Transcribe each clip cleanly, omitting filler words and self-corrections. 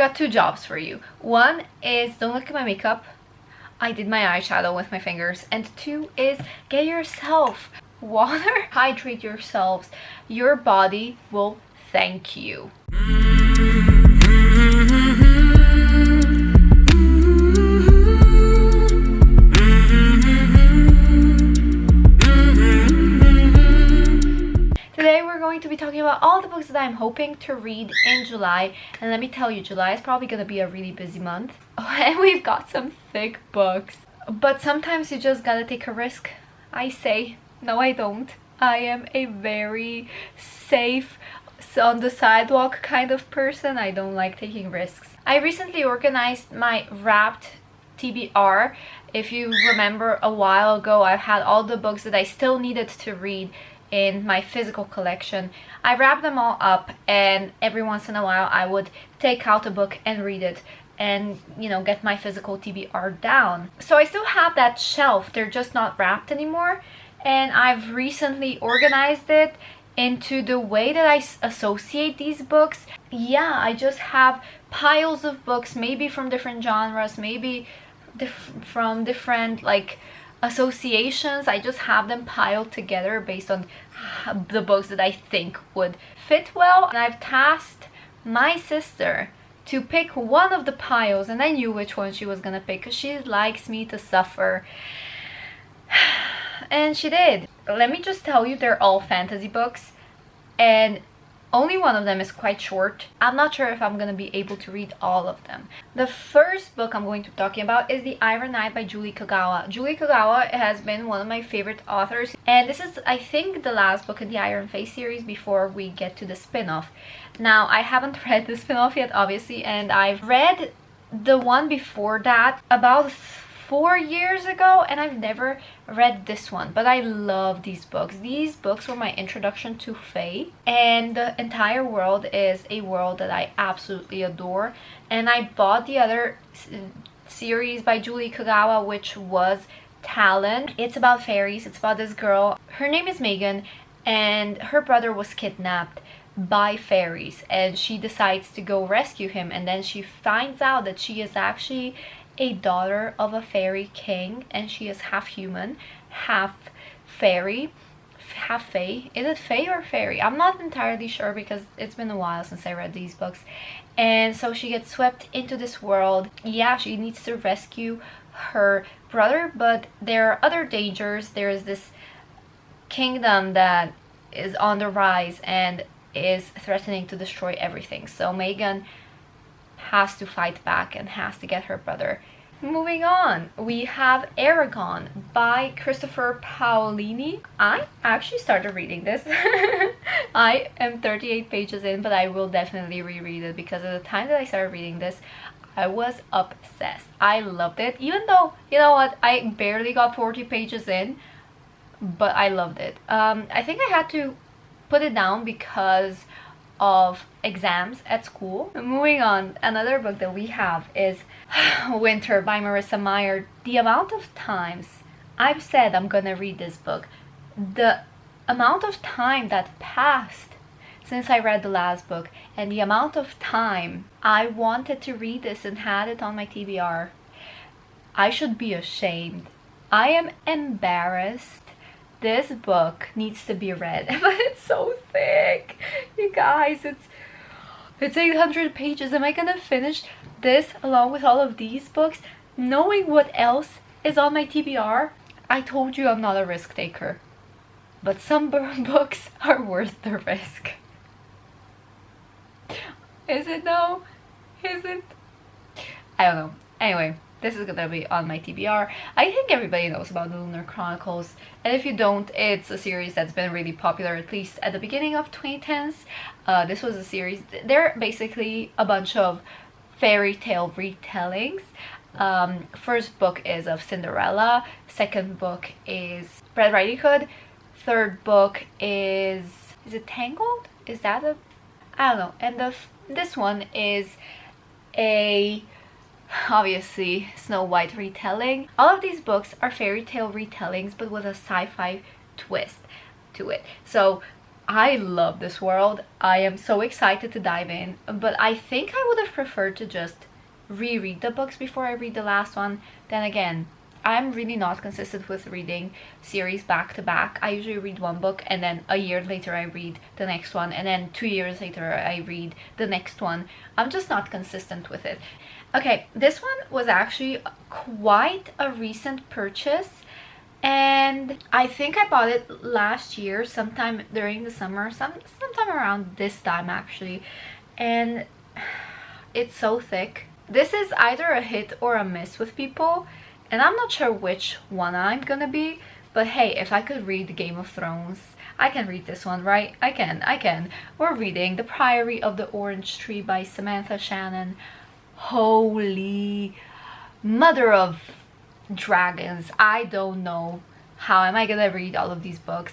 got two jobs for you. One is don't look at my makeup. I did my eyeshadow with my fingers. And two is get yourself water. Hydrate yourselves. Your body will thank you. Today we're going to be talking about all the books that I'm hoping to read in July. And let me tell you, July is probably going to be a really busy month. And we've got some thick books. But sometimes you just gotta take a risk. I say, no I don't. I am a very safe, on the sidewalk kind of person. I don't like taking risks. I recently organized my wrapped TBR. If you remember, a while ago I had all the books that I still needed to read in my physical collection. I wrapped them all up, and every once in a while I would take out a book and read it and, you know, get my physical TBR down. So I still have that shelf. They're just not wrapped anymore, and I've recently organized it into the way that I associate these books. Yeah, I just have piles of books, maybe from different genres, maybe from different like associations. I just have them piled together based on the books that I think would fit well. And I've tasked my sister to pick one of the piles, and I knew which one she was gonna pick because she likes me to suffer. And she did. Let me just tell you, they're all fantasy books, and only one of them is quite short. I'm not sure if I'm gonna be able to read all of them. The first book I'm going to be talking about is The Iron Knight by Julie Kagawa. Julie Kagawa has been one of my favorite authors, and this is, I think, the last book in the Iron Face series before we get to the spin-off. Now, I haven't read the spin-off yet, obviously, and I've read the one before that about 4 years ago, and I've never read this one, but I love these books. These books were my introduction to Fae, and the entire world is a world that I absolutely adore. And I bought the other series by Julie Kagawa, which was Talon. It's about fairies. It's about this girl. Her name is Megan, and her brother was kidnapped by fairies, and she decides to go rescue him, and then she finds out that she is actually a daughter of a fairy king, and she is half human, half fairy, half fae. Is it fae or fairy? I'm not entirely sure because it's been a while since I read these books. And so she gets swept into this world. Yeah, she needs to rescue her brother, but there are other dangers. There is this kingdom that is on the rise and is threatening to destroy everything. So Megan has to fight back and has to get her brother. Moving on, we have Aragon by Christopher Paolini. I actually started reading this. I am 38 pages in, but I will definitely reread it because at the time that I started reading this, I was obsessed. I loved it, even though, you know what, I barely got 40 pages in, but I loved it. I think I had to put it down because of exams at school. Moving on, another book that we have is Winter by Marissa Meyer. The amount of times I've said I'm gonna read this book, the amount of time that passed since I read the last book, and the amount of time I wanted to read this and had it on my TBR, I should be ashamed. I am embarrassed. This book needs to be read, but it's so thick. You guys, it's 800 pages. Am I gonna finish this along with all of these books, knowing what else is on my TBR? I told you I'm not a risk taker, but some books are worth the risk. Is it though? Is it? I don't know. Anyway, this is gonna be on my TBR. I think everybody knows about the Lunar Chronicles, and if you don't, it's a series that's been really popular, at least at the beginning of 2010s. This was a series, they're basically a bunch of fairy tale retellings. First book is of Cinderella, second book is Red Riding Hood, third book is it Tangled? Is that a, I don't know. And this one is a, obviously, Snow White retelling. All of these books are fairy tale retellings, but with a sci-fi twist to it. So I love this world. I am so excited to dive in, but I think I would have preferred to just reread the books before I read the last one. Then again, I'm really not consistent with reading series back to back. I usually read one book and then a year later I read the next one, and then 2 years later I read the next one. I'm just not consistent with it. Okay, this one was actually quite a recent purchase, and I think I bought it last year sometime during the summer, sometime around this time actually, and it's so thick. This is either a hit or a miss with people, and I'm not sure which one I'm gonna be, but hey, if I could read Game of Thrones, I can read this one, right? I can. We're reading The Priory of the Orange Tree by Samantha Shannon. Holy mother of dragons. I don't know how am I gonna read all of these books,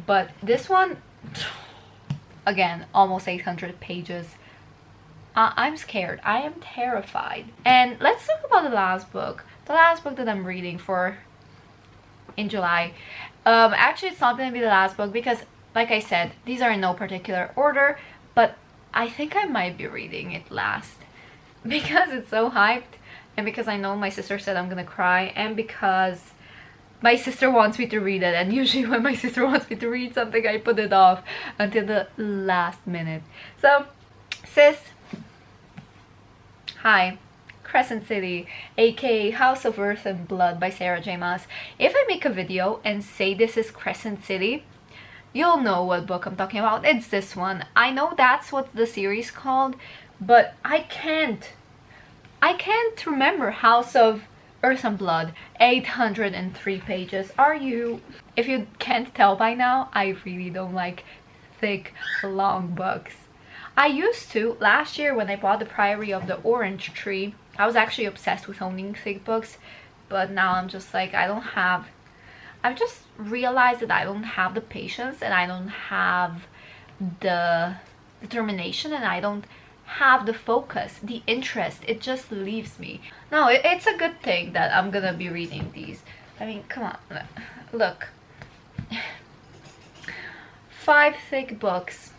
but this one, again, almost 800 pages. I'm scared. I am terrified. And let's talk about the last book. The last book that I'm reading for in July. Actually, it's not going to be the last book because, like I said, these are in no particular order, but I think I might be reading it last because it's so hyped, and because I know my sister said I'm going to cry, and because my sister wants me to read it, and usually when my sister wants me to read something, I put it off until the last minute. So, sis, hi. Crescent City, aka House of Earth and Blood by Sarah J Maas. If I make a video and say this is Crescent City, you'll know what book I'm talking about. It's this one. I know that's what the series called, but I can't remember. House of Earth and Blood, 803 pages. If you can't tell by now, I really don't like thick, long books. I used to. Last year when I bought The Priory of the Orange Tree, I was actually obsessed with owning thick books, but now I'm just like, I've just realized that I don't have the patience, and I don't have the determination, and I don't have the focus, the interest. It just leaves me. No, it's a good thing that I'm gonna be reading these. I mean, come on, look. 5 thick books.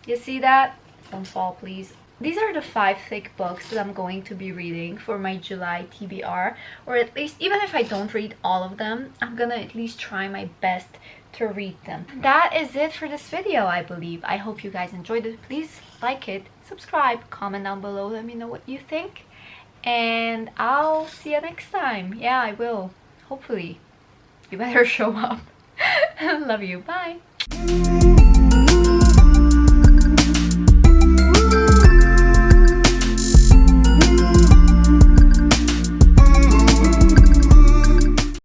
You see that? Don't fall, please. These are the 5 thick books that I'm going to be reading for my July TBR, or at least, even if I don't read all of them, I'm gonna at least try my best to read them. That is it for this video, I believe. I hope you guys enjoyed it. Please like it, subscribe, comment down below, let me know what you think, and I'll see you next time. Yeah, I will. Hopefully. You better show up. Love you. Bye.